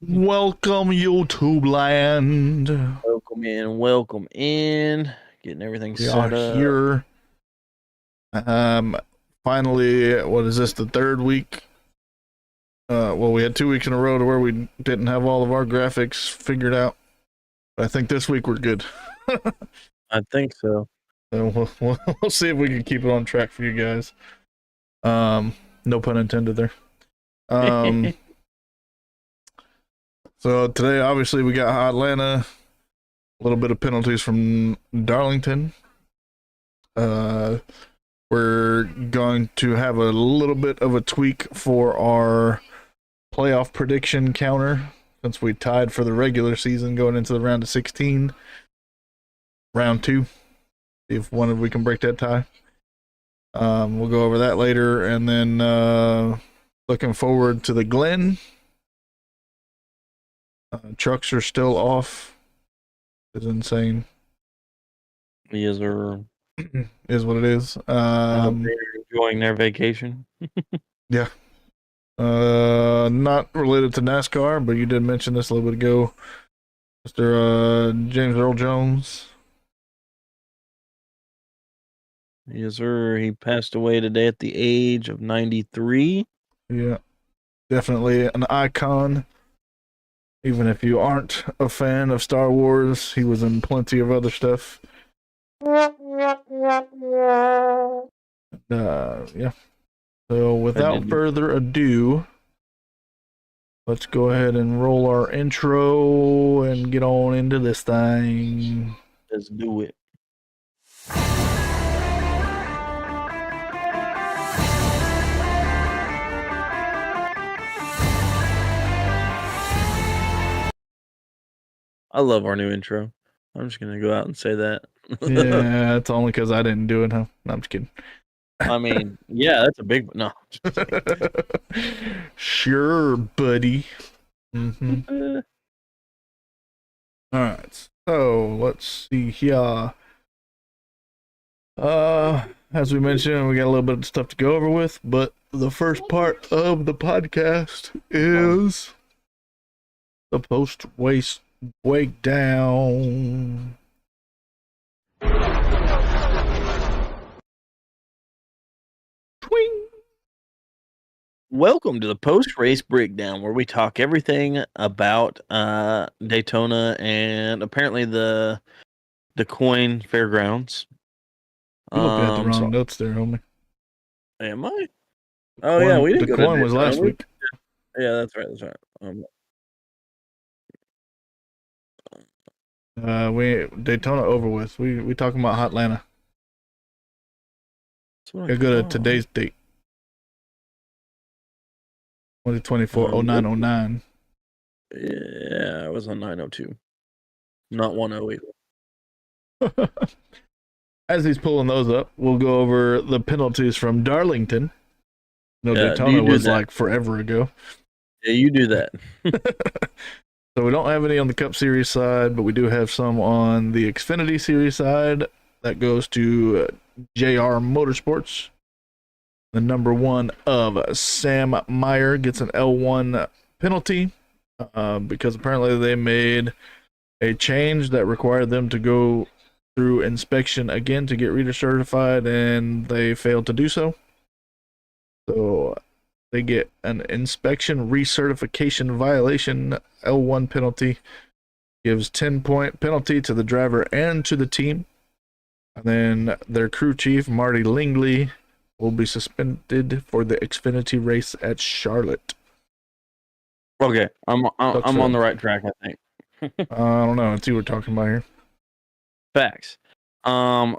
Welcome, YouTube land. Welcome in. Getting everything We are set up. here. Finally, what is this? The third week? Well, we had 2 weeks in a row to where we didn't have all of our graphics figured out. But I think this week we're good. I think so. So we'll see if we can keep it on track for you guys. No pun intended there. So today, obviously, we got Atlanta. A little bit of penalties from Darlington. We're going to have a little bit of a tweak for our playoff prediction counter since we tied for the regular season going into the round of 16. Round 2. See if one of we can break that tie. We'll go over that later, and then looking forward to the Glen. Trucks are still off. It's insane. Yes, sir. Is what it is. They're enjoying their vacation. Yeah. Not related to NASCAR, but you did mention this a little bit ago. Mr. James Earl Jones. Yes, sir. He passed away today at the age of 93. Yeah. Definitely an icon. Even if you aren't a fan of Star Wars, he was in plenty of other stuff. Yeah. So without further ado, let's go ahead and roll our intro and get on into this thing. Let's do it. I love our new intro. I'm just gonna go out and say that. Yeah, it's only because I didn't do it, huh? No, I'm just kidding. I mean, yeah, that's a big no. Sure, buddy. Mm-hmm. All right, so let's see here. As we mentioned, we got a little bit of stuff to go over with, but the first part of the podcast is the post-race breakdown. Twing. Welcome to the post-race breakdown, where we talk everything about Daytona and apparently the Coin Fairgrounds. You looking at the wrong notes there, homie. Am I? Oh yeah, we didn't the Coin was last week. Yeah, that's right. That's right. We Daytona over with. We talking about Atlanta. Gotta go to today's date. 2024 0909. Yeah, I was on 902. Not 108. As he's pulling those up, we'll go over the penalties from Darlington. No, Daytona was like forever ago. Yeah, you do that. So we don't have any on the Cup Series side, but we do have some on the Xfinity Series side. That goes to JR Motorsports. The number 1 of Sam Meyer gets an L1 penalty because apparently they made a change that required them to go through inspection again to get reader certified, and they failed to do so. So they get an inspection recertification violation L1 penalty. Gives 10-point penalty to the driver and to the team. And then their crew chief, Marty Lingley, will be suspended for the Xfinity race at Charlotte. Okay, I'm on the right track, I think. I don't know. Let's see what we're talking about here. Facts.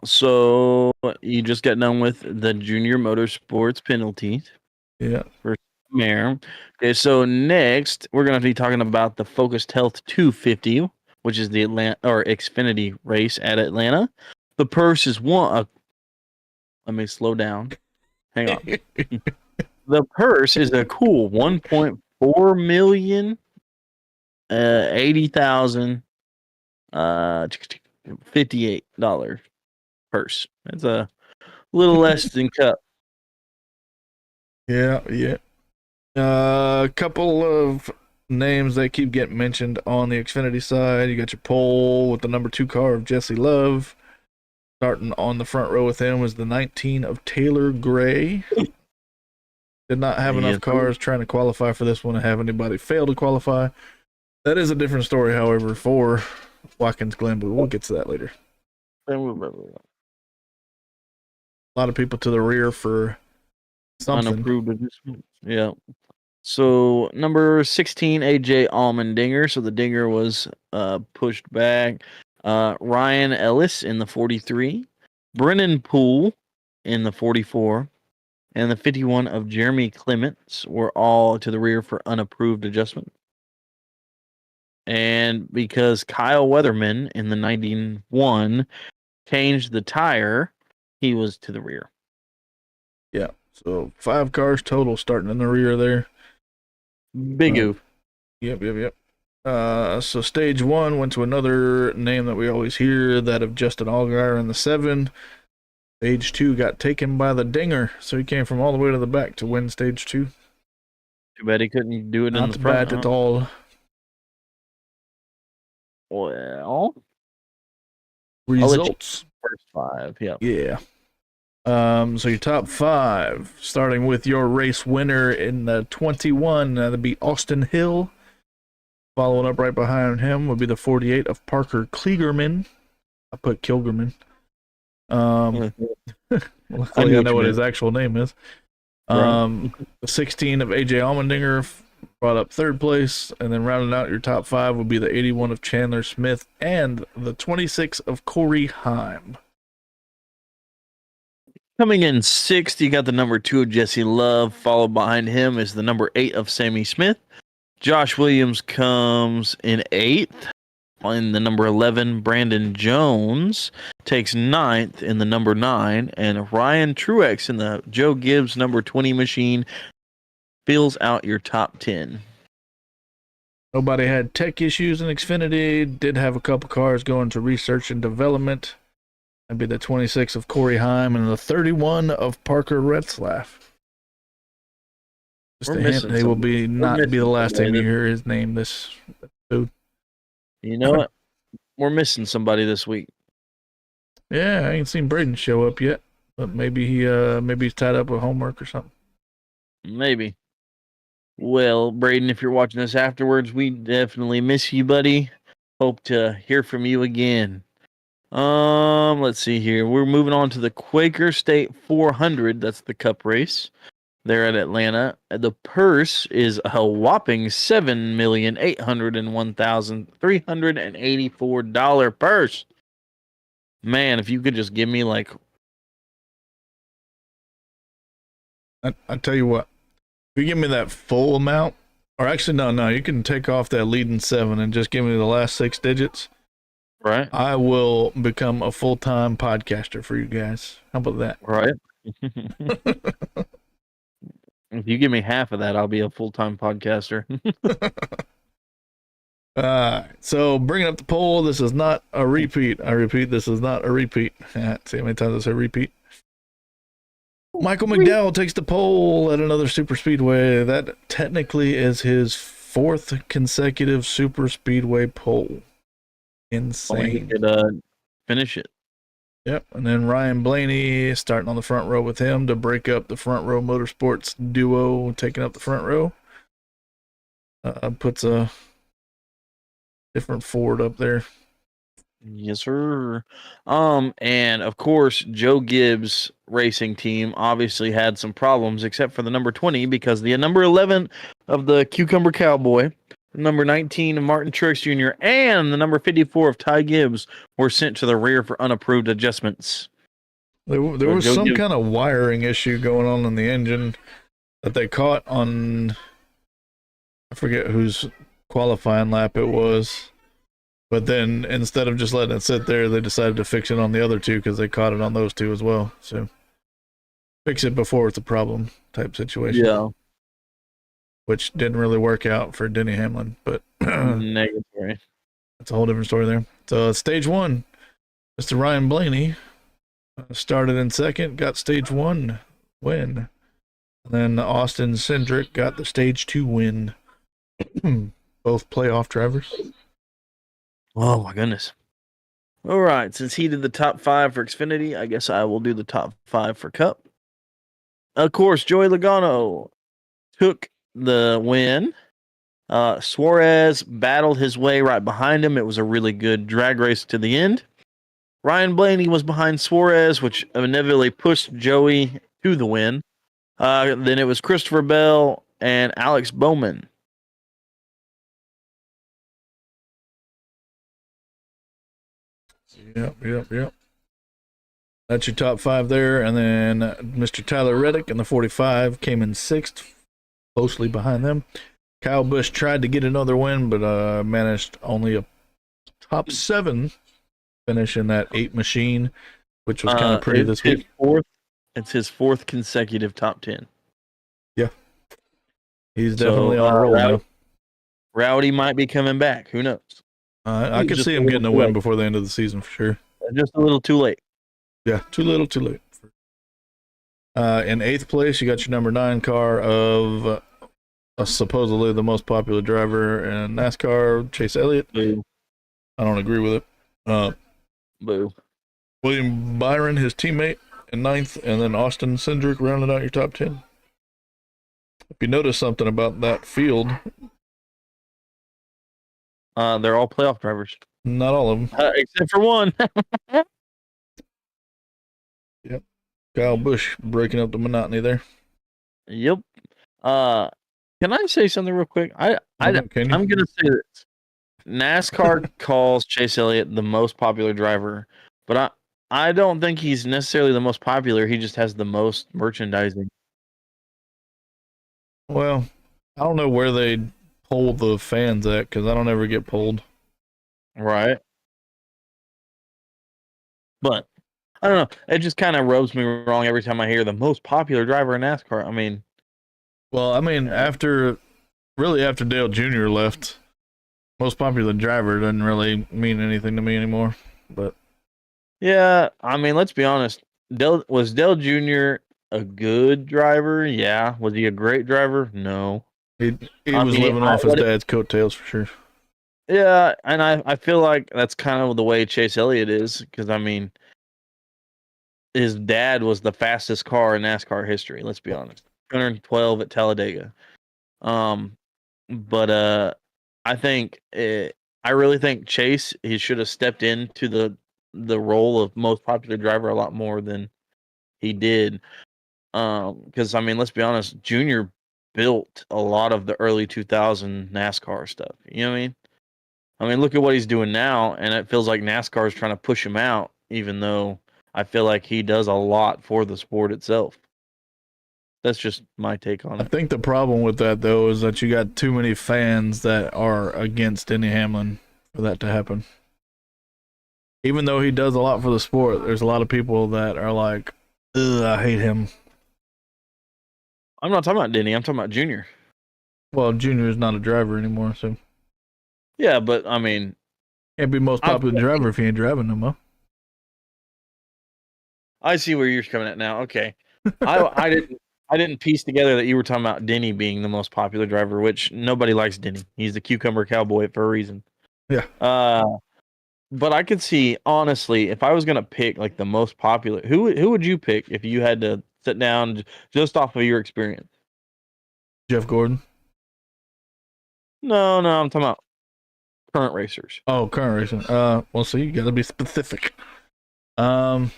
So you just got done with the junior motorsports penalties. Yeah. For Mayor. Okay, so next we're gonna be talking about the Focused Health 250, which is the Atlanta or Xfinity race at Atlanta. The purse is let me slow down. Hang on. The purse is a cool 1.4 million 80,000 $58 purse. It's a little less than Cup. Yeah. A couple of names that keep getting mentioned on the Xfinity side. You got your pole with the number 2 car of Jesse Love. Starting on the front row with him was the 19 of Taylor Gray. Did not have enough cars trying to qualify for this one to have anybody fail to qualify. That is a different story, however, for Watkins Glen, but we'll get to that later. A lot of people to the rear for something. Unapproved adjustments. Yeah. So number 16, AJ Allmendinger. So the Dinger was pushed back. Ryan Ellis in the 43. Brennan Poole in the 44. And the 51 of Jeremy Clements were all to the rear for unapproved adjustment. And because Kyle Weatherman in the 91 changed the tire, he was to the rear. Yeah. So 5 cars total starting in the rear there. Big oof. Yep. So stage 1 went to another name that we always hear, that of Justin Allgaier in the 7. Stage 2 got taken by the Dinger, so he came from all the way to the back to win stage 2. Too bad he couldn't do it in the front. Not bad at all. Well, results. First 5, yeah. Yeah. So your top 5, starting with your race winner in the 21, that'd be Austin Hill. Following up right behind him would be the 48 of Parker Kligerman. I put Kilgerman. Luckily I know what his actual name is. The 16 of AJ Allmendinger brought up 3rd place, and then rounding out your top 5 would be the 81 of Chandler Smith and the 26 of Corey Heim. Coming in 6th, you got the number 2 of Jesse Love. Followed behind him is the number 8 of Sammy Smith. Josh Williams comes in 8th. In the number 11, Brandon Jones takes 9th in the number 9. And Ryan Truex in the Joe Gibbs number 20 machine fills out your top 10. Nobody had tech issues in Xfinity. Did have a couple cars going to research and development. That'd be the 26 of Corey Heim and the 31 of Parker Retzlaff. Just a hint, they will not be the last time you hear his name this episode. You know what? We're missing somebody this week. Yeah, I ain't seen Braden show up yet, but maybe he's tied up with homework or something. Maybe. Well, Braden, if you're watching this afterwards, we definitely miss you, buddy. Hope to hear from you again. Let's see here. We're moving on to the Quaker State 400. That's the Cup race. There at Atlanta. The purse is a whopping $7,801,384 purse. Man, if you could just give me like... I tell you what, if you give me that full amount, or actually no, you can take off that leading 7 and just give me the last 6 digits. Right. I will become a full-time podcaster for you guys. How about that? Right. If you give me half of that, I'll be a full-time podcaster. So bringing up the poll, this is not a repeat. I repeat, this is not a repeat. See how many times I say repeat? Michael McDowell takes the pole at another super speedway. That technically is his 4th consecutive super speedway pole. Insane. He could finish it. Yep, and then Ryan Blaney starting on the front row with him to break up the front row motorsports duo, taking up the front row. Puts a different Ford up there. Yes, sir. And of course, Joe Gibbs racing team obviously had some problems, except for the number 20, because the number 11 of the Cucumber Cowboy, number 19 of Martin Truex Jr., and the number 54 of Ty Gibbs were sent to the rear for unapproved adjustments. There was some kind of wiring issue going on in the engine that they caught on, I forget whose qualifying lap it was. But then instead of just letting it sit there, they decided to fix it on the other 2 because they caught it on those 2 as well. So fix it before it's a problem type situation. Yeah. Which didn't really work out for Denny Hamlin, but negatory. That's a whole different story there. So stage 1, Mr. Ryan Blaney started in 2nd, got stage 1 win. And then Austin Cindric got the stage 2 win. both playoff drivers. Oh my goodness. All right, since he did the top 5 for Xfinity, I guess I will do the top 5 for Cup. Of course, Joey Logano took the win. Suarez battled his way right behind him. It was a really good drag race to the end. Ryan Blaney was behind Suarez, which inevitably pushed Joey to the win. Then it was Christopher Bell and Alex Bowman. Yep. That's your top 5 there. And then Mr. Tyler Reddick in the 45 came in 6th, closely behind them. Kyle Busch tried to get another win, but managed only a top 7 finish in that 8 machine, which was kind of pretty this week. It's his 4th consecutive top 10. Yeah. He's definitely on a roll now. Rowdy might be coming back. Who knows? I could see him getting a win before the end of the season for sure. Just a little too late. Yeah, too little, too late. In 8th place, you got your number 9 car of supposedly the most popular driver in NASCAR, Chase Elliott. Boo. I don't agree with it. Boo. William Byron, his teammate, in 9th, and then Austin Cindric rounded out your top 10. If you notice something about that field, they're all playoff drivers. not all of them. Except for one. Yep. Kyle Busch breaking up the monotony there. Yep. Can I say something real quick? I'm going to say this. NASCAR calls Chase Elliott the most popular driver, but I don't think he's necessarily the most popular. He just has the most merchandising. Well, I don't know where they poll the fans at, because I don't ever get polled. Right. But I don't know. It just kind of rubs me wrong every time I hear the most popular driver in NASCAR. I mean, after Dale Jr. left, most popular driver doesn't really mean anything to me anymore. But yeah, I mean, let's be honest. Was Dale Jr. a good driver? Yeah. Was he a great driver? No. He was living off his dad's coattails for sure. Yeah, and I feel like that's kind of the way Chase Elliott is, because I mean, his dad was the fastest car in NASCAR history. Let's be honest, 212 at Talladega. But I really think Chase, he should have stepped into the role of most popular driver a lot more than he did. Because I mean, let's be honest, Junior built a lot of the early 2000 NASCAR stuff. You know what I mean? I mean, look at what he's doing now, and it feels like NASCAR is trying to push him out, even though I feel like he does a lot for the sport itself. That's just my take on it. I think the problem with that, though, is that you got too many fans that are against Denny Hamlin for that to happen. Even though he does a lot for the sport, there's a lot of people that are like, ugh, I hate him. I'm not talking about Denny. I'm talking about Junior. Well, Junior is not a driver anymore, so. Yeah, but I mean, can't be most popular driver if he ain't driving no more. I see where you're coming at now. Okay, I didn't piece together that you were talking about Denny being the most popular driver, which nobody likes Denny. He's the cucumber cowboy for a reason. Yeah. But I could see, honestly, if I was gonna pick like the most popular, who would you pick if you had to sit down just off of your experience? Jeff Gordon. No, I'm talking about current racers. Oh, current racing. Well, so you gotta be specific. I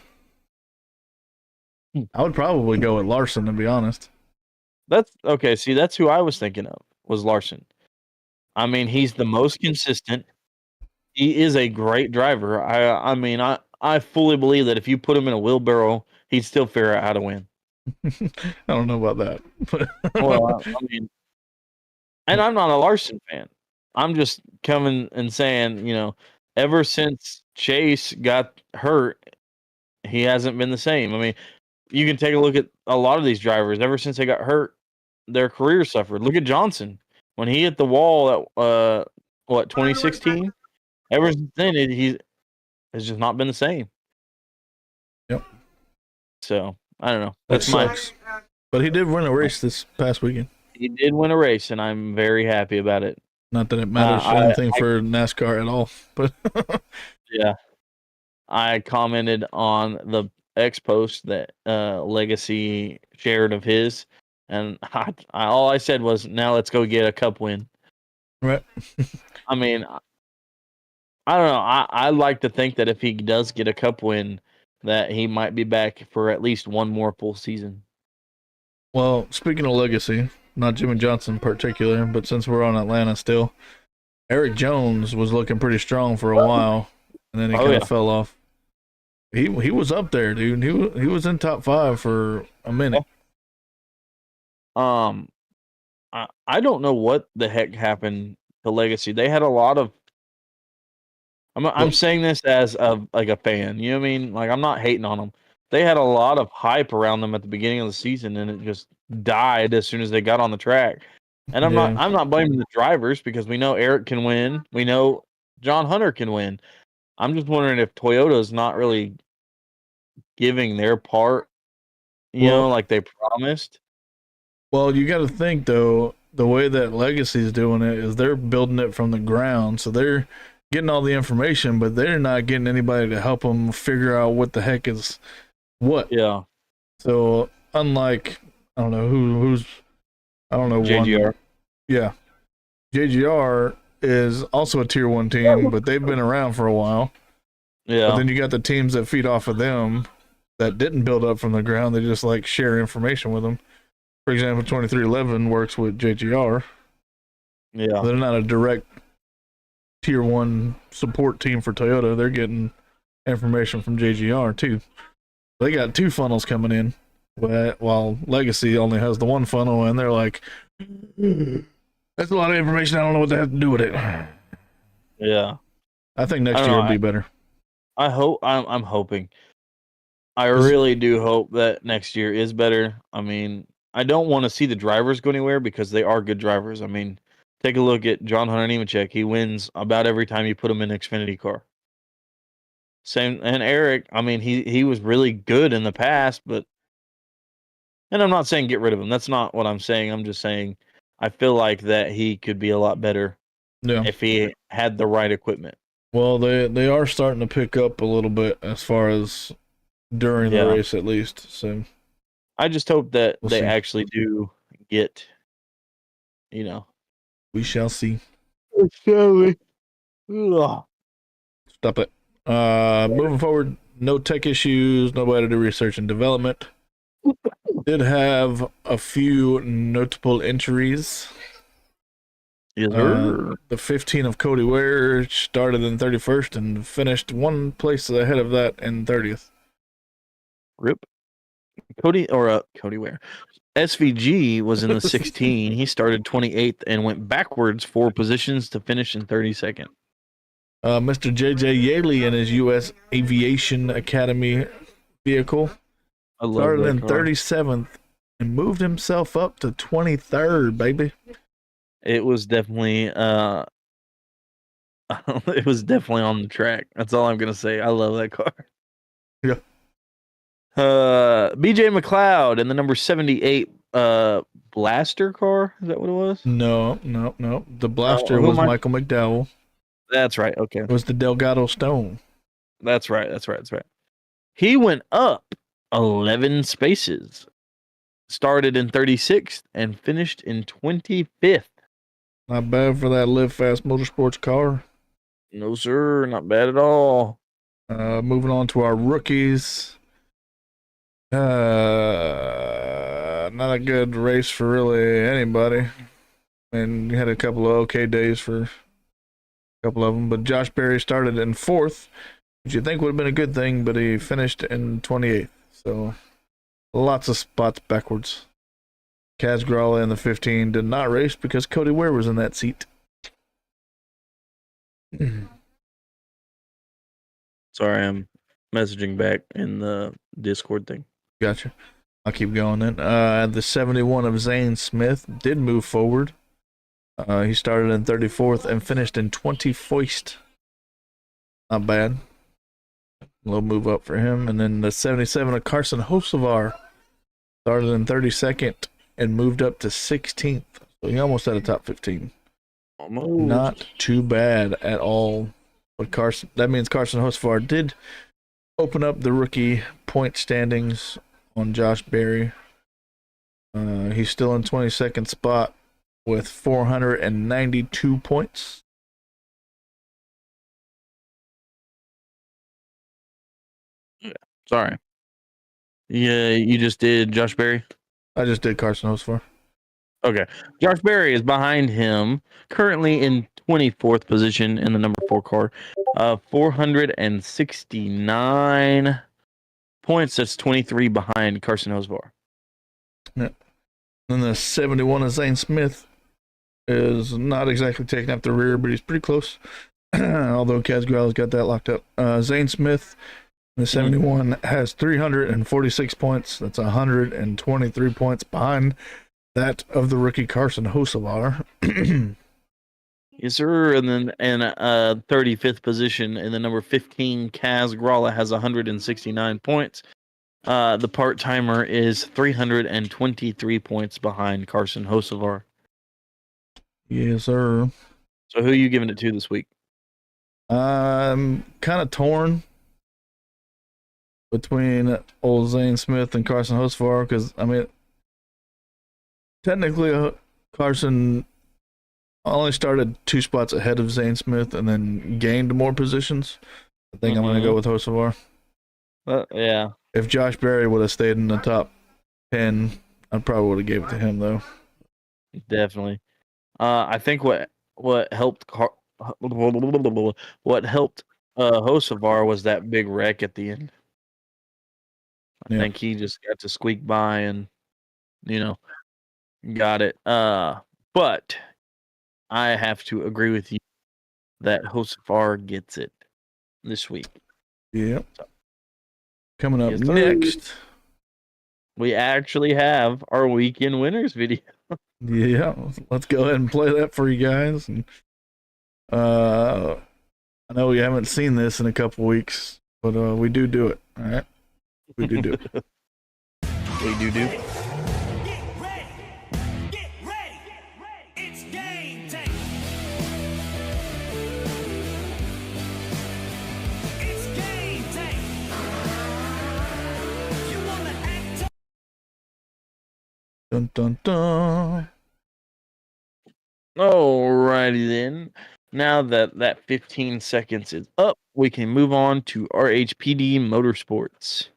would probably go with Larson, to be honest. That's okay. See, that's who I was thinking of, was Larson. I mean, he's the most consistent. He is a great driver. I mean, I fully believe that if you put him in a wheelbarrow, he'd still figure out how to win. I don't know about that. Well, I mean, and I'm not a Larson fan. I'm just coming and saying, you know, ever since Chase got hurt, he hasn't been the same. I mean, you can take a look at a lot of these drivers. Ever since they got hurt, their careers suffered. Look at Johnson. When he hit the wall at 2016? Ever since then, he has just not been the same. Yep. So, I don't know. That sucks. But he did win a race this past weekend. He did win a race, and I'm very happy about it. Not that it matters anything for NASCAR at all, but yeah, I commented on the X post that Legacy shared of his, and all I said was, "Now let's go get a cup win." right. I mean, I don't know. I like to think that if he does get a cup win, that he might be back for at least one more full season. Well, speaking of legacy, not Jimmy Johnson in particular, but since we're on Atlanta still, Eric Jones was looking pretty strong for a while, and then he kind of fell off. He was up there, dude. He was in top 5 for a minute. I don't know what the heck happened to Legacy. They had a lot of. I'm saying this as a fan. You know what I mean? Like, I'm not hating on them. They had a lot of hype around them at the beginning of the season, and it just died as soon as they got on the track. And I'm not blaming the drivers, because we know Eric can win. We know John Hunter can win. I'm just wondering if Toyota's not really giving their part, like they promised. Well, you got to think though, the way that Legacy's doing it is they're building it from the ground, so they're getting all the information, but they're not getting anybody to help them figure out what the heck is what. Yeah. So unlike, I don't know who's I don't know, JGR. Yeah, JGR is also a tier 1 team, but they've been around for a while. Yeah. But then you got the teams that feed off of them that didn't build up from the ground. They just like share information with them. For example, 2311 works with JGR. Yeah. They're not a direct tier 1 support team for Toyota. They're getting information from JGR too. They got 2 funnels coming in, while Legacy only has the 1 funnel, and they're like, that's a lot of information. I don't know what they have to do with it. Yeah. I think next year will be better. I hope. I'm hoping. I really do hope that next year is better. I mean, I don't want to see the drivers go anywhere, because they are good drivers. I mean, take a look at John Hunter Nemechek. He wins about every time you put him in an Xfinity car. Same, and Eric, I mean, he was really good in the past, but, and I'm not saying get rid of him. That's not what I'm saying. I'm just saying I feel like that he could be a lot better if he had the right equipment. Well, they are starting to pick up a little bit as far as during the race, at least. So I just hope that they actually do get, we shall see. Shall we? Stop it. Moving forward, no tech issues, nobody to do research and development. Did have a few notable injuries. The 15 of Cody Ware started in 31st and finished 1 place ahead of that in 30th. Rip. Cody Ware. SVG was in the 16. He started 28th and went backwards 4 positions to finish in 32nd. Mr. JTDALLIS in his U.S. Aviation Academy vehicle started in 37th and moved himself up to 23rd, baby. It was definitely it was definitely on the track. That's all I'm gonna say. I love that car. Yeah. BJ McLeod in the number 78 Blaster car. Is that what it was? No. The Blaster was Michael McDowell. That's right. Okay. It was the Delgado Stone. That's right. He went up 11 spaces. Started in 36th and finished in 25th. Not bad for that Live Fast Motorsports car. No, sir. Not bad at all. Moving on to our rookies. Not a good race for really anybody. And you had a couple of okay days for a couple of them. But Josh Berry started in 4th, which you think would have been a good thing, but he finished in 28th. So lots of spots backwards. Kaz Gralla in the 15 did not race because Cody Ware was in that seat. Sorry, I'm messaging back in the Discord thing. Gotcha. I'll keep going then. The 71 of Zane Smith did move forward. He started in 34th and finished in 21st. Not bad. A little move up for him. And then the 77 of Carson Hocevar started in 32nd and moved up to 16th. So he almost had a top 15. Almost. Not too bad at all. But that means Carson Hocevar did open up the rookie point standings on Josh Berry. He's still in 22nd spot with 492 points. Sorry. Yeah, you just did Josh Berry? I just did Carson Hocevar. Okay. Josh Berry is behind him, currently in 24th position in the number 4 car. 469 points. That's 23 behind Carson Hocevar. Yeah. Then the 71 of Zane Smith is not exactly taking up the rear, but he's pretty close. Although Casgrow's got that locked up. Zane Smith, the 71, has 346 points. That's 123 points behind that of the rookie Carson Hocevar. Yes, sir. And then in 35th position in the number 15, Kaz Gralla has 169 points. The part-timer is 323 points behind Carson Hocevar. Yes, sir. So who are you giving it to this week? I'm kind of torn between old Zane Smith and Carson Hocevar because, I mean, technically Carson only started 2 spots ahead of Zane Smith and then gained more positions. I think I'm going to go with Hocevar. Yeah. If Josh Berry would have stayed in the top 10, I probably would have gave it to him, though. Definitely. I think what helped Hocevar was that big wreck at the end. I think he just got to squeak by and got it. But I have to agree with you that Hocevar gets it this week. Yep. Coming up next, we actually have our weekend winners video. Yeah, let's go ahead and play that for you guys. And I know we haven't seen this in a couple weeks, but we do it. All right, we do it. We do. Get ready. It's game time. It's game time. You wanna act up? Dun dun dun. Alrighty then. Now that 15 seconds is up, we can move on to RHPD Motorsports.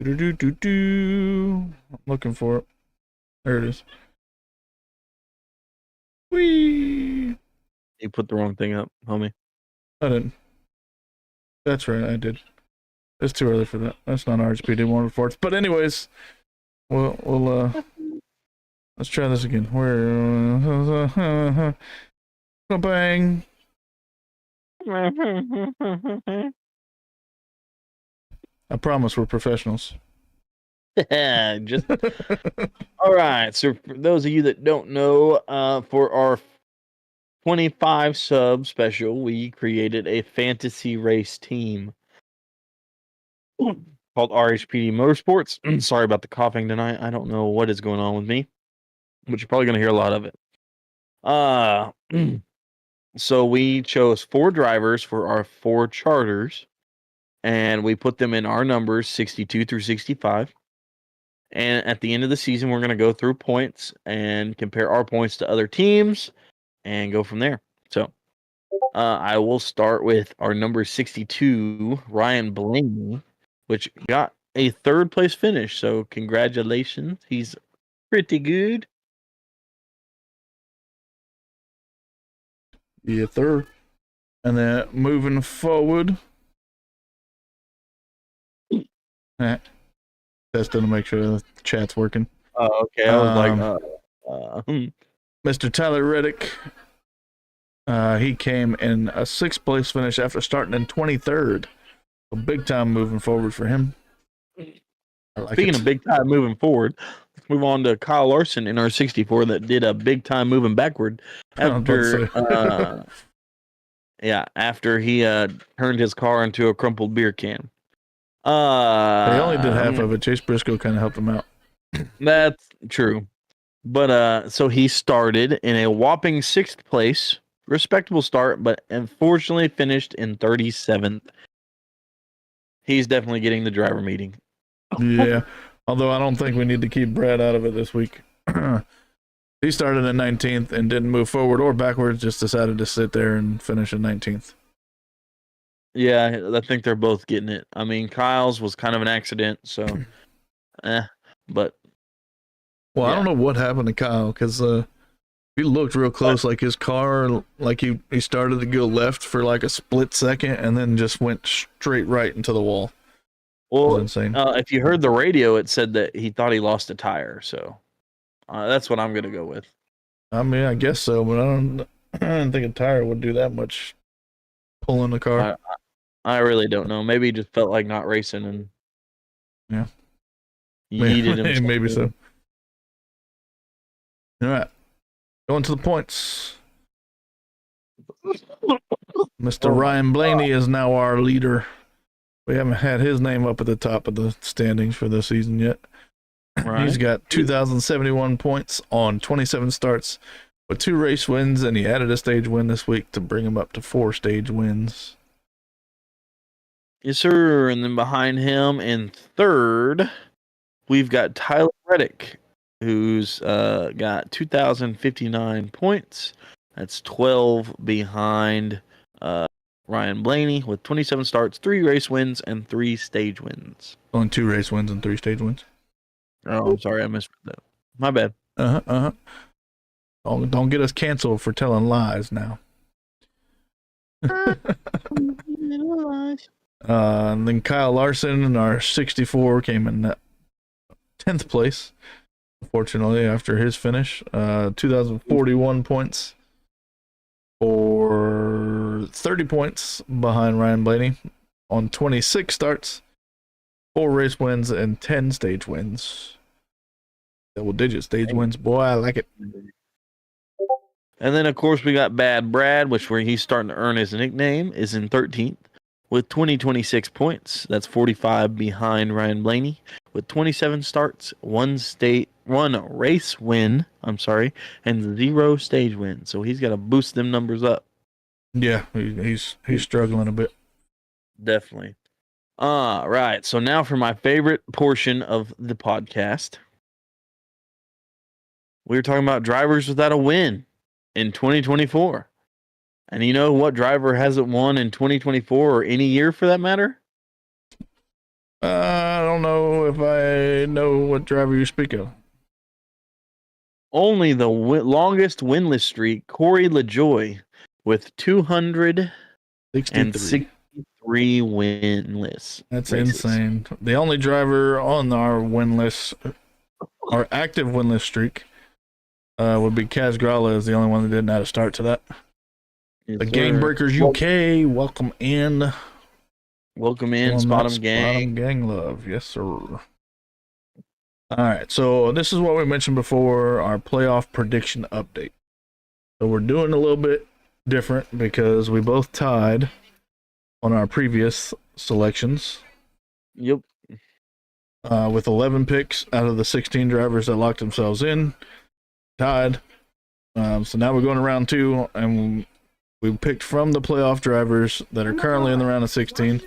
I'm looking for it. There it is. Whee! You put the wrong thing up, homie. I didn't. That's right, I did. It's too early for that. That's not RHPD Motorsports. But anyways, we'll let's try this again. Where bang. I promise we're professionals. Just all right. So for those of you that don't know, for our 25 sub special, we created a fantasy race team called RHPD Motorsports. Sorry about the coughing tonight. I don't know what is going on with me, but you're probably going to hear a lot of it. So we chose 4 drivers for our 4 charters, and we put them in our numbers 62 through 65. And at the end of the season, we're going to go through points and compare our points to other teams and go from there. So I will start with our number 62, Ryan Blaney, which got a 3rd place finish. So congratulations. He's pretty good. Yeah, 3rd. And then moving forward. Testing to make sure the chat's working. Oh, okay. I was like, Mr. Tyler Reddick. He came in a 6th place finish after starting in 23rd. A big time moving forward for him. Speaking of big time moving forward, let's move on to Kyle Larson in our 64 that did a big time moving backward after after he turned his car into a crumpled beer can. They only did half of it. Chase Briscoe kind of helped him out. That's true. But so he started in a whopping 6th place, respectable start, but unfortunately finished in 37th. He's definitely getting the driver meeting. Yeah. Although I don't think we need to keep Brad out of it this week. He started in 19th and didn't move forward or backwards, just decided to sit there and finish in 19th. Yeah, I think they're both getting it. I mean, Kyle's was kind of an accident, so but Well, I Yeah. don't know what happened to Kyle because he looked real close. Like his car, like he started to go left for like a split second and then just went straight right into the wall. It was well, insane. if you heard the radio, it said that he thought he lost a tire, so that's what I'm gonna go with. I mean, I guess so, but I don't think a tire would do that much pulling the car. I really don't know. Maybe he just felt like not racing and Yeah. yeeted himself. Maybe so. All right. Going to the points. Mr. Ryan Blaney is now our leader. We haven't had his name up at the top of the standings for this season yet. Right. He's got 2,071 points on 27 starts with 2 race wins, and he added a stage win this week to bring him up to 4 stage wins. Yes, sir. And then behind him in 3rd, we've got Tyler Reddick, who's got 2,059 points. That's 12 behind Ryan Blaney with 27 starts, 3 race wins, and 3 stage wins. Only 2 race wins and 3 stage wins. Oh, I'm sorry, I misread that. My bad. Don't get us canceled for telling lies now. And then Kyle Larson in our 64 came in 10th place. Unfortunately, after his finish, 2,041 points, or 30 points behind Ryan Blaney on 26 starts, 4 race wins, and 10 stage wins. Double-digit stage wins, boy, I like it. And then, of course, we got Bad Brad, which where he's starting to earn his nickname, is in 13th with 26 points. That's 45 behind Ryan Blaney with 27 starts, 1 race win, and 0 stage win. So he's got to boost them numbers up. Yeah, he's struggling a bit. Definitely. Right. So now for my favorite portion of the podcast. We were talking about drivers without a win in 2024. And you know what driver hasn't won in 2024 or any year for that matter? I don't know if I know what driver you speak of. Only the longest winless streak, Corey LaJoy, with 263 winless. That's races. insane. The only driver on our active winless streak would be Kaz Gralla, is the only one that didn't add a start to that. Yes, The sir. Game Breakers UK, welcome in. Welcome in, On Spot that 'em gang. Gang love, yes sir. All right, so this is what we mentioned before, our playoff prediction update. So we're doing a little bit different because we both tied on our previous selections Yep. with 11 picks out of the 16 drivers that locked themselves in. Tied. So now we're going to round 2, and we picked from the playoff drivers that are currently in the round of 16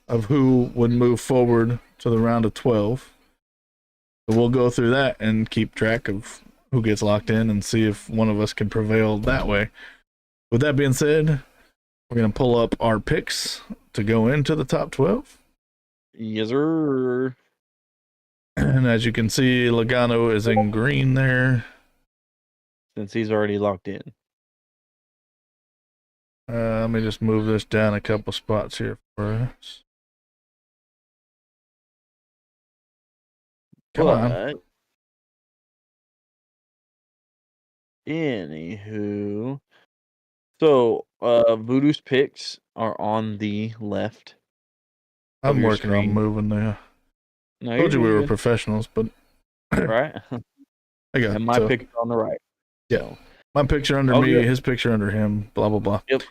of who would move forward to the round of 12. So we'll go through that and keep track of who gets locked in and see if one of us can prevail that way. With that being said, we're going to pull up our picks to go into the top 12. Yes, sir. And as you can see, Logano is in green there. Since he's already locked in. Let me just move this down a couple spots here for us. Come on. But, anywho, so Voodoo's picks are on the left. I'm your working on screen. moving there. No, Told you we you're were good, professionals, but right? I got And my so pick is on the right. Yeah. So, my picture under Oh, me, good. his picture under him, blah, blah, blah. yep.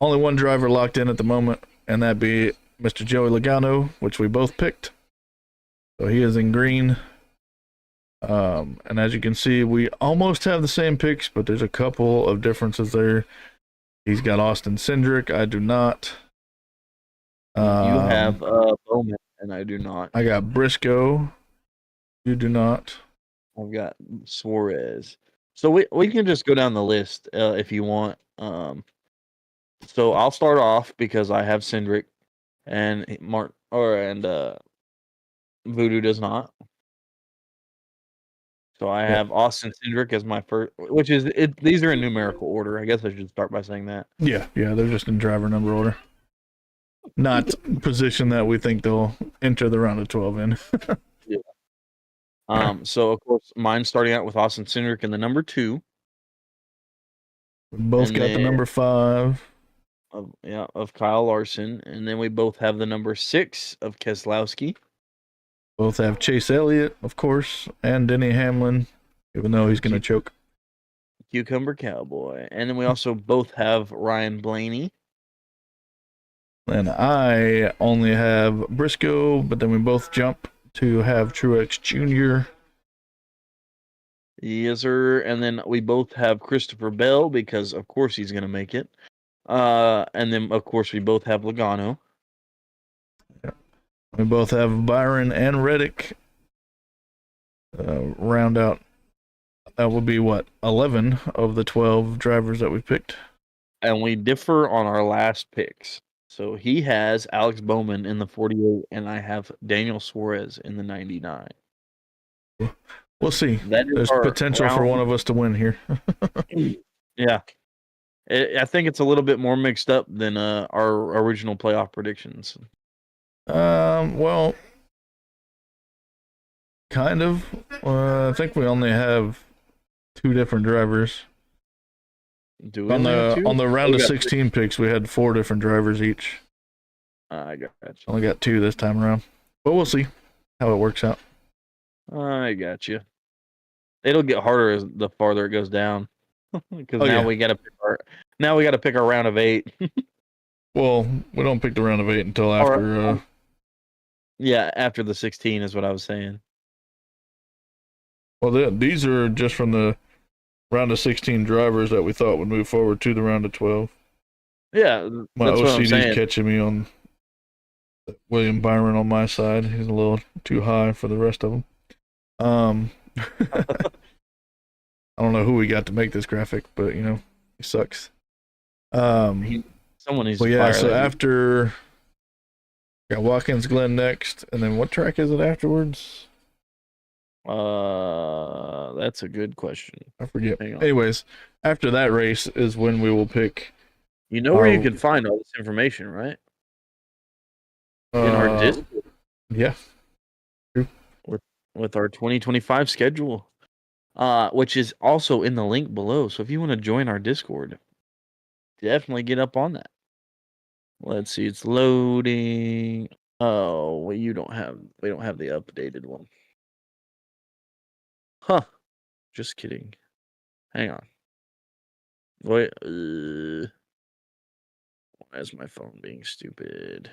Only one driver locked in at the moment, and that'd be Mr. Joey Logano, which we both picked. So he is in green. And as you can see, we almost have the same picks, but there's a couple of differences there. He's got Austin Cindric. I do not. You have Bowman, and I do not. I got Briscoe. You do not. I've got Suarez. So we can just go down the list if you want. So I'll start off because I have Cindric, and Voodoo does not. So I have Austin Cindric as my first, which is it. These are in numerical order. I guess I should start by saying that. Yeah, they're just in driver number order. Not position that we think they'll enter the round of 12 in. So of course mine's starting out with Austin Cindric in the number 2. We both And got the then- number 5. Of Kyle Larson, and then we both have the number 6 of Keselowski. Both have Chase Elliott, of course, and Denny Hamlin, even though he's going to choke. Cucumber Cowboy. And then we also both have Ryan Blaney. And I only have Briscoe, but then we both jump to have Truex Jr. Yes, sir. And then we both have Christopher Bell because, of course, he's going to make it. And then, of course, we both have Logano. We both have Byron and Reddick. Round out. That will be 11 of the 12 drivers that we picked. And we differ on our last picks. So he has Alex Bowman in the 48, and I have Daniel Suarez in the 99. We'll see. That is There's our potential for round- one of us to win here. Yeah. I think it's a little bit more mixed up than our original playoff predictions. Well, kind of. I think we only have 2 different drivers. Do we On only have two? the round We of got 16 picks, we had 4 different drivers each. I got you. Only got 2 this time around. But we'll see how it works out. I got you. It'll get harder as the farther it goes down, because Oh, now yeah. we got to pick our round of 8. Well, we don't pick the round of 8 until after. Yeah, after the 16 is what I was saying. Well, these are just from the round of 16 drivers that we thought would move forward to the round of 12. Yeah, My that's what I'm OCD's saying. catching me on William Byron on my side. He's a little too high for the rest of them. I don't know who we got to make this graphic, but he sucks. Someone needs Well, to yeah. fire So that. after got Watkins Glen next, and then what track is it afterwards? That's a good question. I forget. Hang on. Anyways, after that race is when we will pick. You know where you Oh. can find all this information, right? In our Discord Yeah. with our 2025 schedule, which is also in the link below. So if you want to join our Discord, definitely get up on that. Let's see, it's loading. Oh, well, we don't have the updated one. Huh. Just kidding. Hang on. Wait. Why is my phone being stupid?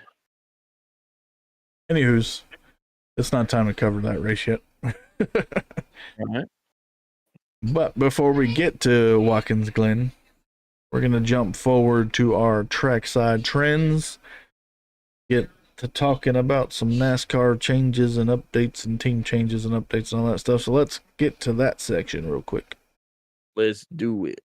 Anywho's, it's not time to cover that race yet. All right. But before we get to Watkins Glen, we're going to jump forward to our trackside trends, get to talking about some NASCAR changes and updates and team changes and updates and all that stuff. So let's get to that section real quick. Let's do it.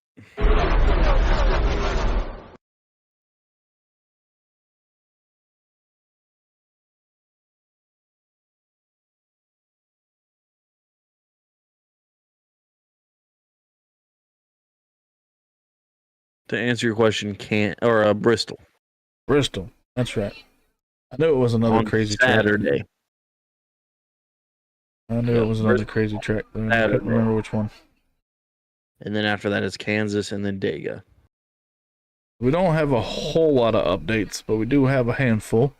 To answer your question, Bristol Bristol, that's right. I knew it was another on crazy track. Saturday. I knew it was another crazy track, but I couldn't remember which one. And then after that, it's Kansas and then Dega. We don't have a whole lot of updates, but we do have a handful.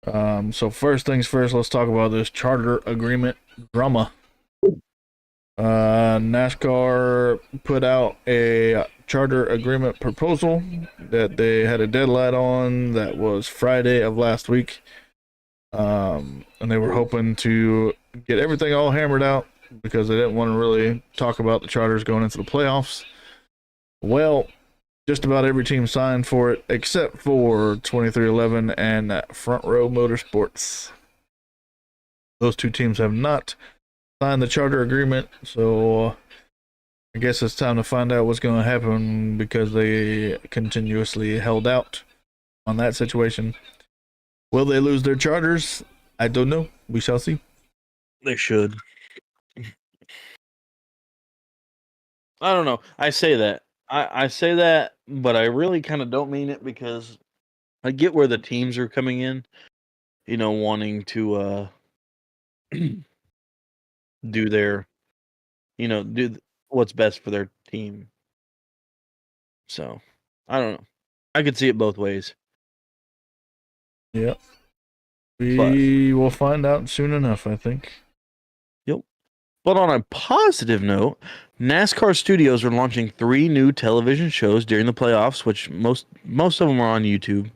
So first things first, let's talk about this charter agreement drama. NASCAR put out a charter agreement proposal that they had a deadline on. That was Friday of last week. And they were hoping to get everything all hammered out because they didn't want to really talk about the Chargers going into the playoffs. Well, just about every team signed for it except for 2311 and Front Row Motorsports. Those two teams have not signed the charter agreement, so I guess it's time to find out what's going to happen because they continuously held out on that situation. Will they lose their charters? I don't know. We shall see. They should. I don't know. I say that. I say that, but I really kind of don't mean it because I get where the teams are coming in, wanting to do their, what's best for their team. So, I don't know. I could see it both ways. Yeah. We will find out soon enough, I think. Yep. But on a positive note, NASCAR Studios are launching 3 new television shows during the playoffs, which most of them are on YouTube.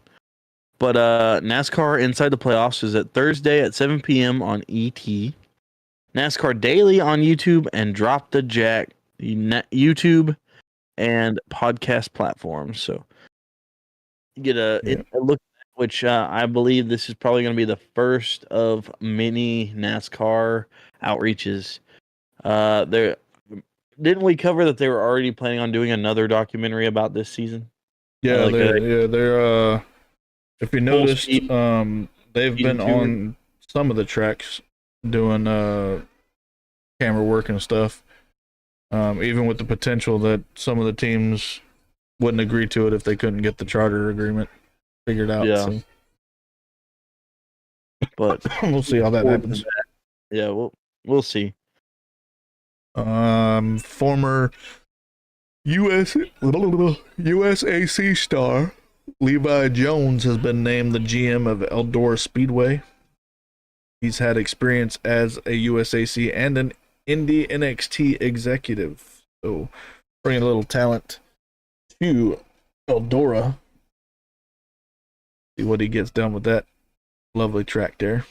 But NASCAR Inside the Playoffs is at Thursday at 7 p.m. on ET. NASCAR Daily on YouTube and Drop the Jack YouTube and podcast platforms. So you get a look, which I believe this is probably going to be the first of many NASCAR outreaches. Didn't we cover that they were already planning on doing another documentary about this season? Yeah, they're if you noticed, they've been on some of the tracks doing camera work and stuff. Even with the potential that some of the teams wouldn't agree to it if they couldn't get the charter agreement figured out. Yeah. So. But we'll see how that happens. Yeah, we'll see. Former USAC star Levi Jones has been named the GM of Eldora Speedway. He's had experience as a USAC and an Indy NXT executive. So bringing a little talent to Eldora. See what he gets done with that lovely track there.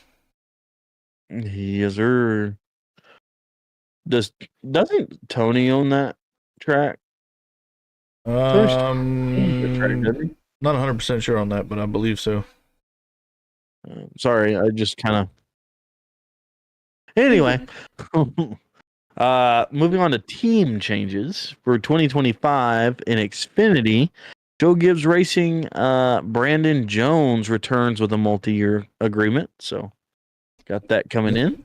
Yes, sir. Doesn't Tony own that track? Not 100% sure on that, but I believe so. Sorry, I just kind of. Anyway, moving on to team changes for 2025 in Xfinity. Joe Gibbs Racing, Brandon Jones returns with a multi-year agreement, so got that coming in.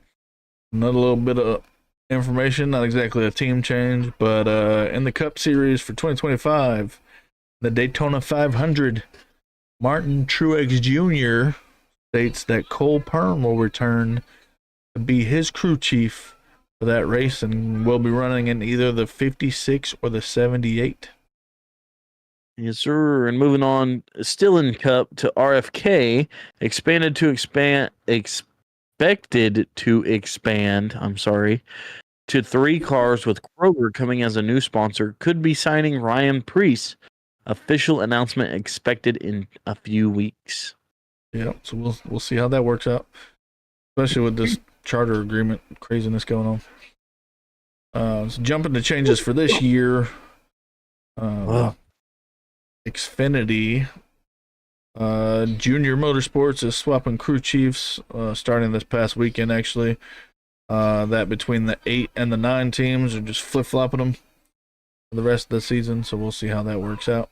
Another little bit of information, not exactly a team change, but in the Cup Series for 2025, the Daytona 500, Martin Truex Jr. states that Cole Perm will return to be his crew chief for that race and will be running in either the 56 or the 78. Yes, sir. And moving on, still in Cup to RFK, expected to expand, to 3 cars with Kroger coming as a new sponsor. Could be signing Ryan Preece. Official announcement expected in a few weeks. Yeah, so we'll see how that works out, especially with this charter agreement craziness going on. So jumping to changes for this year. Xfinity Junior Motorsports is swapping crew chiefs starting this past weekend, actually. That between the 8 and the 9 teams are just flip-flopping them for the rest of the season, so we'll see how that works out.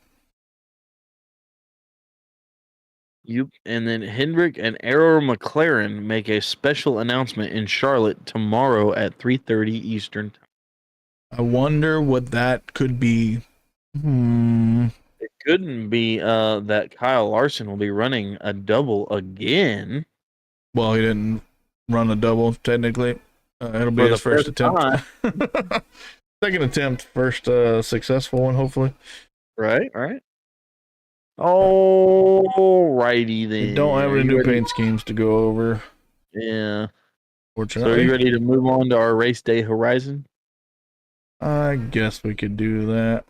Yep. And then Hendrick and Arrow McLaren make a special announcement in Charlotte tomorrow at 3:30 Eastern. I wonder what that could be. It couldn't be that Kyle Larson will be running a double again. Well, he didn't run a double, technically. It'll be his first attempt. Second attempt, first successful one, hopefully. Right. Alrighty then. We don't have any new paint schemes to go over. Yeah. Fortunately. So are you ready to move on to our race day horizon? I guess we could do that.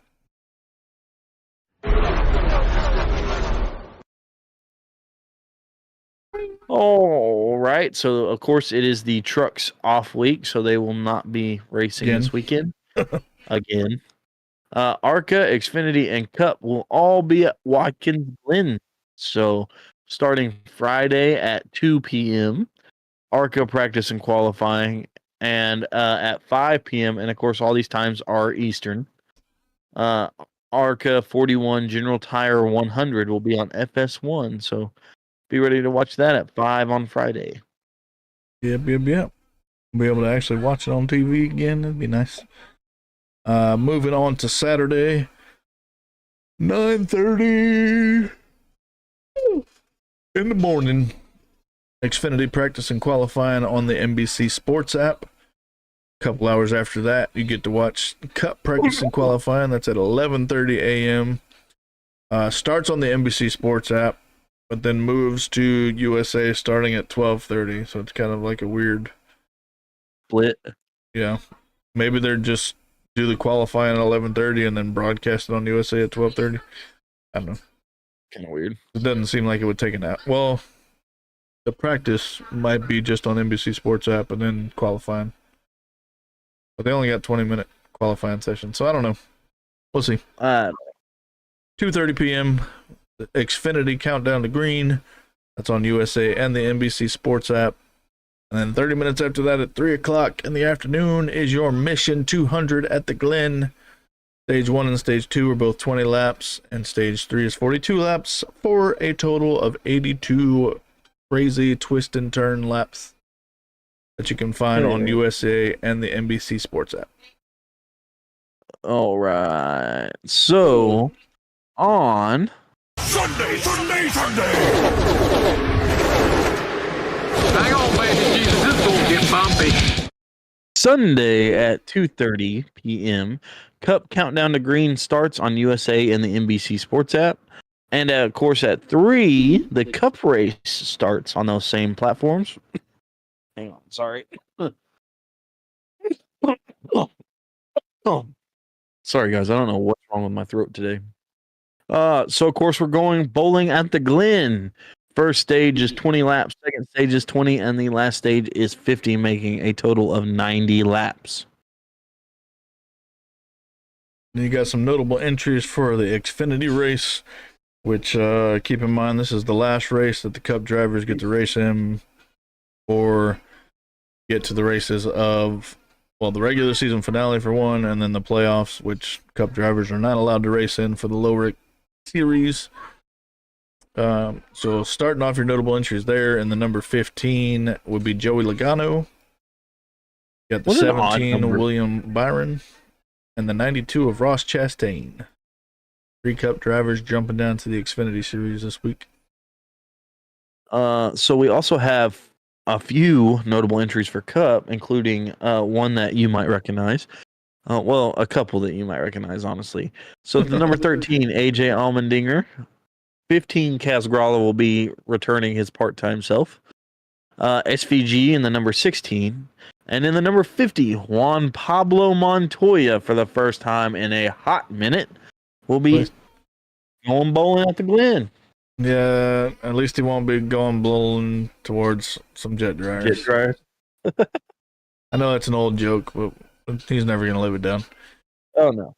All right. So, of course, it is the trucks off week, so they will not be racing Again. this weekend. Again. ARCA, Xfinity, and Cup will all be at Watkins Glen. So, starting Friday at 2 p.m., ARCA practice and qualifying, and at 5 p.m., and of course, all these times are Eastern. ARCA 41 General Tire 100 will be on FS1. So, be ready to watch that at 5 on Friday. Yep. Be able to actually watch it on TV again. That'd be nice. Moving on to Saturday, 9:30 in the morning. Xfinity practice and qualifying on the NBC Sports app. A couple hours after that, you get to watch Cup practice and qualifying. That's at 11:30 a.m. Starts on the NBC Sports app, but then moves to USA starting at 12:30. So it's kind of like a weird Split. Yeah, maybe they're just do the qualifying at 11:30 and then broadcast it on USA at 12:30. I don't know. Kind of weird. It doesn't seem like it would take an hour. Well, the practice might be just on NBC Sports app and then qualifying. But they only got 20-minute qualifying session, so I don't know. We'll see. 2:30 p.m. The Xfinity Countdown to Green. That's on USA and the NBC Sports app. And then 30 minutes after that at 3 o'clock in the afternoon is your Mission 200 at the Glen. Stage 1 and Stage 2 are both 20 laps, and Stage 3 is 42 laps for a total of 82 crazy twist and turn laps that you can find on USA and the NBC Sports app. All right. So, on Sunday! Hang on, baby Jesus, this is gonna get bumpy. Sunday at 2:30 p.m., Cup Countdown to Green starts on USA and the NBC Sports app. And of course, at 3, the Cup race starts on those same platforms. Hang on, sorry. Oh. Sorry, guys. I don't know what's wrong with my throat today. So, of course, we're going bowling at the Glen. First stage is 20 laps, second stage is 20, and the last stage is 50, making a total of 90 laps. And you got some notable entries for the Xfinity race, which keep in mind this is the last race that the Cup drivers get to race in or get to the races of, well, the regular season finale for one, and then the playoffs, which Cup drivers are not allowed to race in for the lower series. So starting off your notable entries there, and the number 15 would be Joey Logano. You got the What an odd 17 number. William Byron, and the 92 of Ross Chastain. 3 Cup drivers jumping down to the Xfinity series this week. So we also have a few notable entries for Cup, including one that you might recognize. Well, a couple that you might recognize, honestly. So the number 13, AJ Allmendinger. 15, Kaz Grala will be returning his part-time self. SVG in the number 16. And in the number 50, Juan Pablo Montoya, for the first time in a hot minute, will be going bowling at the Glen. Yeah, at least he won't be going blowing towards some jet dryers. Jet dryer. I know it's an old joke, but he's never going to live it down. Oh, no.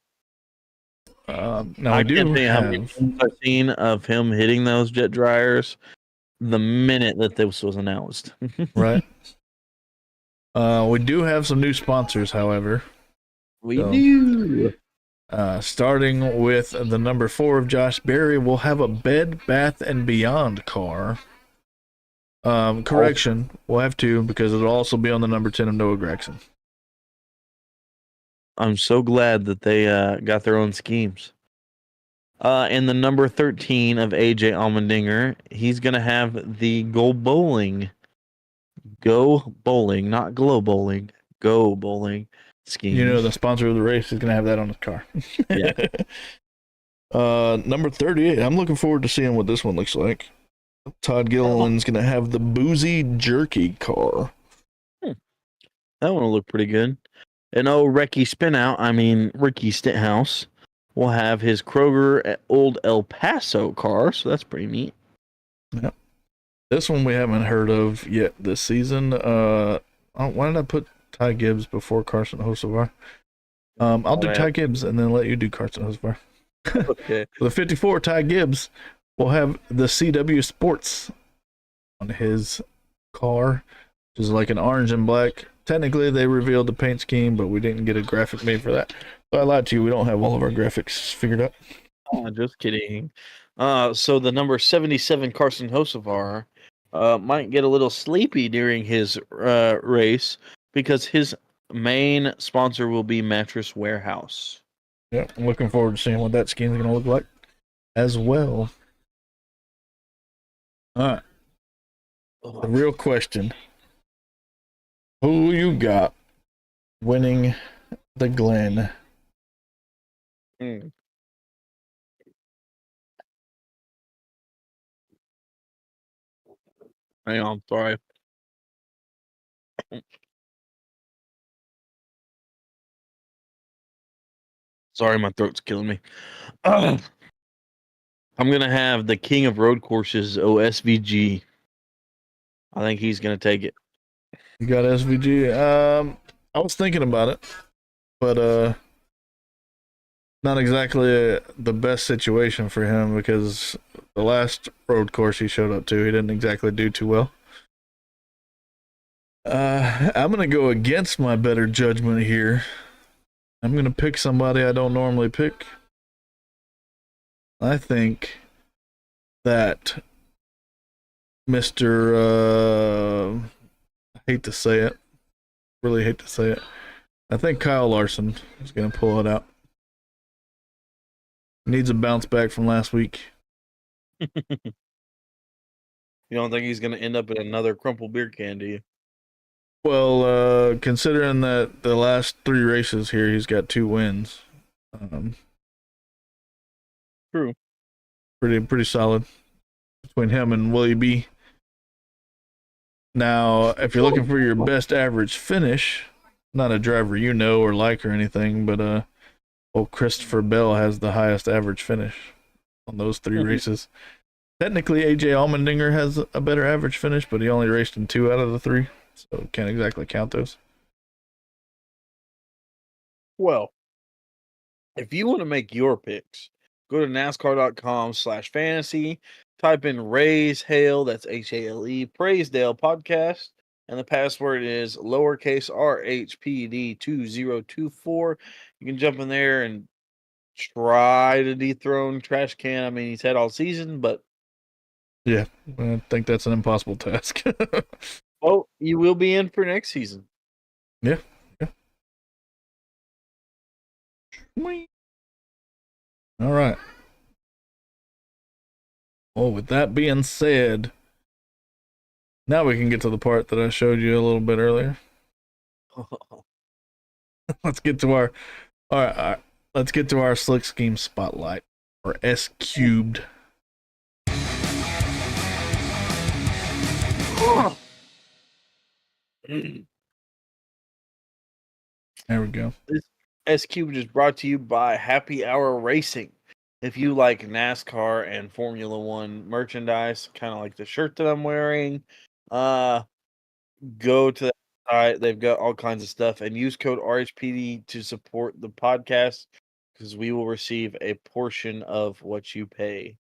Now I we do can't tell you how many have... films I've seen of him hitting those jet dryers the minute that this was announced. Right. We do have some new sponsors, however. We So, do. Starting with the number 4 of Josh Berry, we'll have a Bed Bath and Beyond car. Correction, we'll have 2 because it'll also be on the number 10 of Noah Gregson. I'm so glad that they got their own schemes. And the number 13 of AJ Allmendinger, he's going to have the Go Bowling, not Glow Bowling, Go Bowling scheme. You know, the sponsor of the race is going to have that on his car. Yeah. Number 38, I'm looking forward to seeing what this one looks like. Todd Gilliland's going to have the Boozy Jerky car. That one will look pretty good. And Ricky Stenthouse will have his Kroger Old El Paso car, so that's pretty neat. Yep. This one we haven't heard of yet this season. Why did I put Ty Gibbs before Carson Hocevar? I'll do Ty Gibbs and then let you do Carson Hocevar. Okay. For the 54, Ty Gibbs will have the CW Sports on his car, which is like an orange and black. Technically, they revealed the paint scheme, but we didn't get a graphic made for that. So I lied to you. We don't have all of our graphics figured out. Oh, just kidding. So the number 77 Carson Hocevar might get a little sleepy during his race because his main sponsor will be Mattress Warehouse. Yeah, I'm looking forward to seeing what that scheme is going to look like as well. All right. The real question. Who you got winning the Glen? Hmm. Hang on, sorry. Sorry, my throat's killing me. I'm gonna have the King of Road Courses, OSVG. I think he's gonna take it. You got SVG. I was thinking about it, but not exactly the best situation for him because the last road course he showed up to, he didn't exactly do too well. I'm gonna go against my better judgment here. I'm gonna pick somebody I don't normally pick. I think that Mr. I hate to say it, really hate to say it. I think Kyle Larson is gonna pull it out. Needs a bounce back from last week. You don't think he's gonna end up in another crumpled beer can, do you? Well, considering that the last 3 races here, he's got 2 wins. True. Pretty solid between him and Willie B. Now, if you're looking for your best average finish, not a driver you know or like or anything, but old Christopher Bell has the highest average finish on those 3 races. Technically, AJ Allmendinger has a better average finish, but he only raced in 2 out of the 3, so can't exactly count those. Well, if you want to make your picks, go to NASCAR.com/fantasy, type in Raise Hale, that's HALE, Praisedale Podcast, and the password is lowercase RHPD2024. You can jump in there and try to dethrone Trash Can. I mean, he's had all season, but Yeah, I think that's an impossible task. well, you will be in for next season. Yeah. All right. Well, with that being said, now we can get to the part that I showed you a little bit earlier. Let's get to our all right, let's get to our slick scheme spotlight, or S cubed. There we go. This S Cube is brought to you by Happy Hour Racing. If you like NASCAR and Formula One merchandise, kind of like the shirt that I'm wearing, go to that site. They've got all kinds of stuff, and use code RHPD to support the podcast because we will receive a portion of what you pay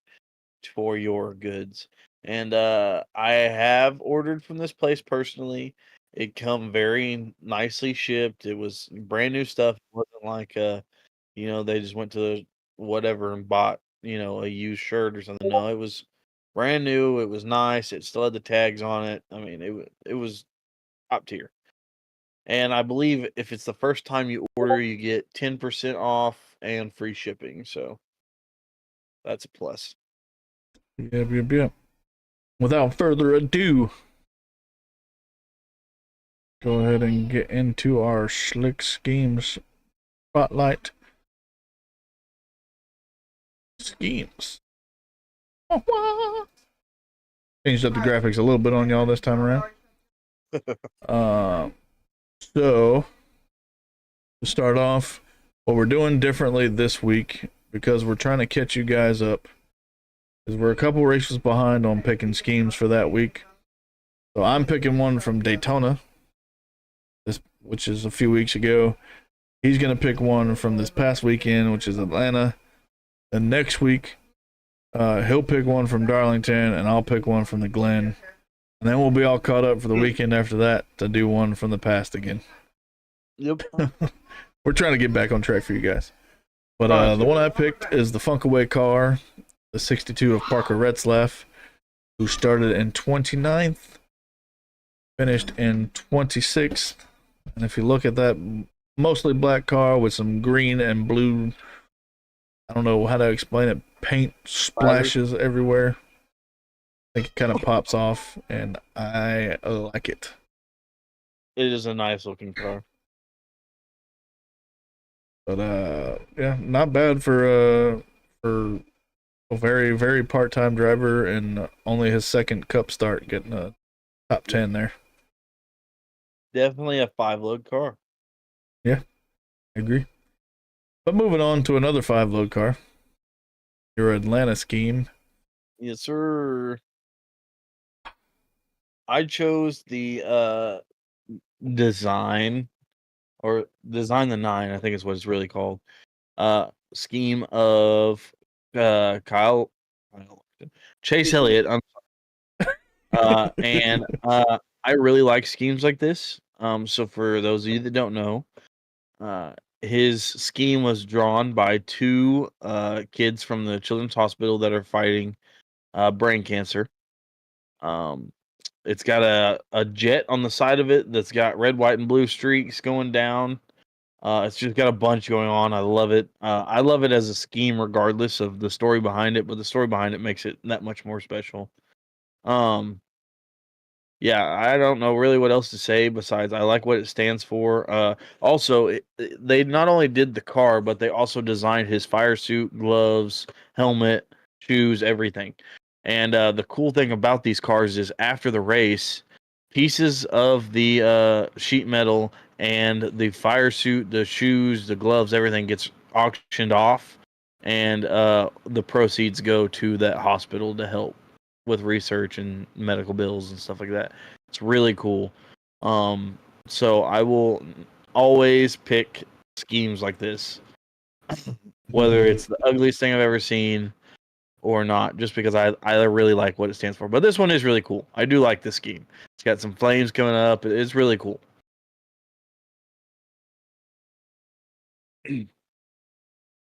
for your goods. And I have ordered from this place personally. It come very nicely shipped. It was brand new stuff. It wasn't like they just went to whatever and bought, a used shirt or something. No, it was brand new. It was nice. It still had the tags on it. I mean, it was top tier. And I believe if it's the first time you order, you get 10% off and free shipping. So that's a plus. Yep. Without further ado, go ahead and get into our slick schemes spotlight. Schemes. Changed up the graphics a little bit on y'all this time around. So to start off, what we're doing differently this week, because we're trying to catch you guys up because we're a couple races behind on picking schemes for that week. So I'm picking one from Daytona, which is a few weeks ago. He's going to pick one from this past weekend, which is Atlanta. And next week, he'll pick one from Darlington, and I'll pick one from the Glen. And then we'll be all caught up for the weekend after that to do one from the past again. Yep. We're trying to get back on track for you guys. But the one I picked is the Funkaway car, the 62 of Parker Retzlaff, who started in 29th, finished in 26th. And if you look at that mostly black car with some green and blue, I don't know how to explain it, paint splashes everywhere. I think it kind of pops off, and I like it. It is a nice looking car. But yeah, not bad for a very, very part-time driver and only his second Cup start, getting a top 10 there. Definitely a 5-load car. I agree. But moving on to another 5-load car, your Atlanta scheme. Yes, sir. I chose the design the 9, I think is what it's really called. Scheme of Chase Elliott. And I really like schemes like this. So for those of you that don't know, his scheme was drawn by 2 kids from the Children's Hospital that are fighting brain cancer. It's got a jet on the side of it that's got red, white, and blue streaks going down. It's just got a bunch going on. I love it. I love it as a scheme regardless of the story behind it, but the story behind it makes it that much more special. Yeah, I don't know really what else to say besides I like what it stands for. Also, they not only did the car, but they also designed his fire suit, gloves, helmet, shoes, everything. And the cool thing about these cars is after the race, pieces of the sheet metal and the fire suit, the shoes, the gloves, everything gets auctioned off, and the proceeds go to that hospital to help with research and medical bills and stuff like that. It's really cool. So I will always pick schemes like this, whether it's the ugliest thing I've ever seen or not, just because I really like what it stands for. But this one is really cool. I do like this scheme. It's got some flames coming up. It's really cool.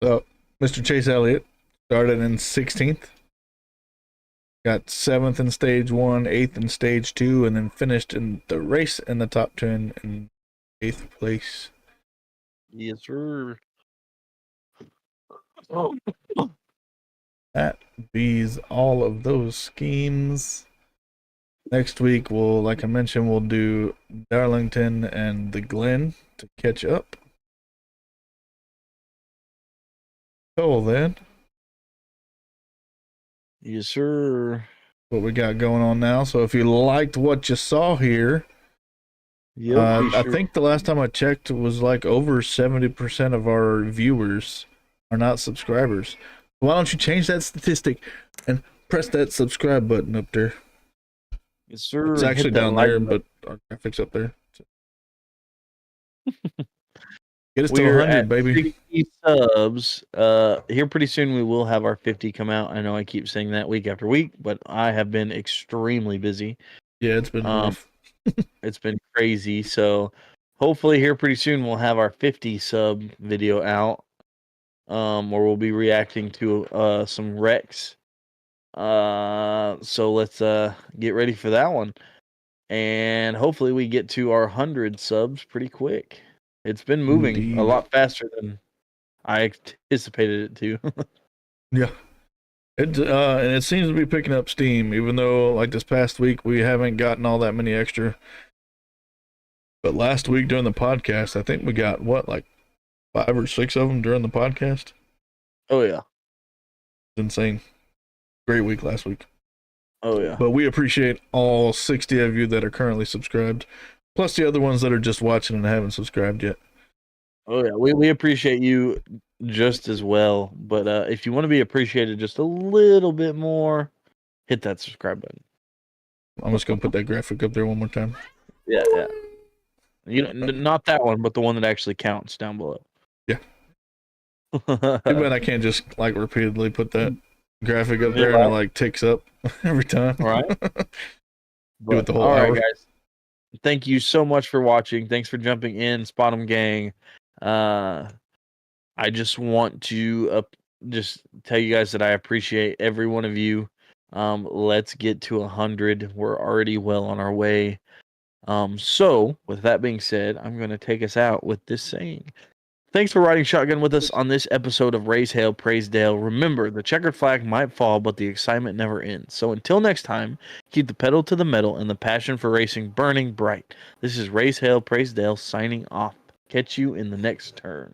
So, Mr. Chase Elliott started in 16th, got 7th in stage 1, 8th in stage 2, and then finished in the race in the top 10 in 8th place. Yes, sir. That bees all of those schemes. Next week, like I mentioned, we'll do Darlington and the Glen to catch up. Cool, then. Yes, sir. What we got going on now. So if you liked what you saw here, Yep, I think the last time I checked was like over 70% of our viewers are not subscribers. Why don't you change that statistic and press that subscribe button up there? Yes, sir. It's actually down there, but our graphics up there. Get us to We're 100, at baby. 60 subs. Here pretty soon we will have our 50 come out. I know I keep saying that week after week, but I have been extremely busy. Yeah, it's been rough. It's been crazy. So hopefully here pretty soon we'll have our 50 sub video out. Where we'll be reacting to some wrecks. So let's get ready for that one. And hopefully we get to our 100 subs pretty quick. It's been moving Indeed. a lot faster than I anticipated it to. Yeah. And it seems to be picking up steam, even though like this past week we haven't gotten all that many extra. But last week during the podcast, I think we got like 5 or 6 of them during the podcast. Oh yeah. Insane. Great week last week. Oh yeah. But we appreciate all 60 of you that are currently subscribed, plus the other ones that are just watching and haven't subscribed yet. Oh yeah, we appreciate you just as well. But if you want to be appreciated just a little bit more, hit that subscribe button. I'm just gonna put that graphic up there one more time. Yeah, yeah. You know, not that one, but the one that actually counts down below. Yeah. Too bad I can't just like repeatedly put that graphic up there Yeah, and it like ticks up every time. Right. Do it the whole all right, hour. guys. Thank you so much for watching. Thanks for jumping in, Spot'em Gang. I just want to just tell you guys that I appreciate every one of you. Let's get to 100. We're already well on our way. So with that being said, I'm going to take us out with this saying. Thanks for riding shotgun with us on this episode of Raise Hale, Praise Dale. Remember, the checkered flag might fall, but the excitement never ends. So until next time, keep the pedal to the metal and the passion for racing burning bright. This is Raise Hale, Praise Dale signing off. Catch you in the next turn.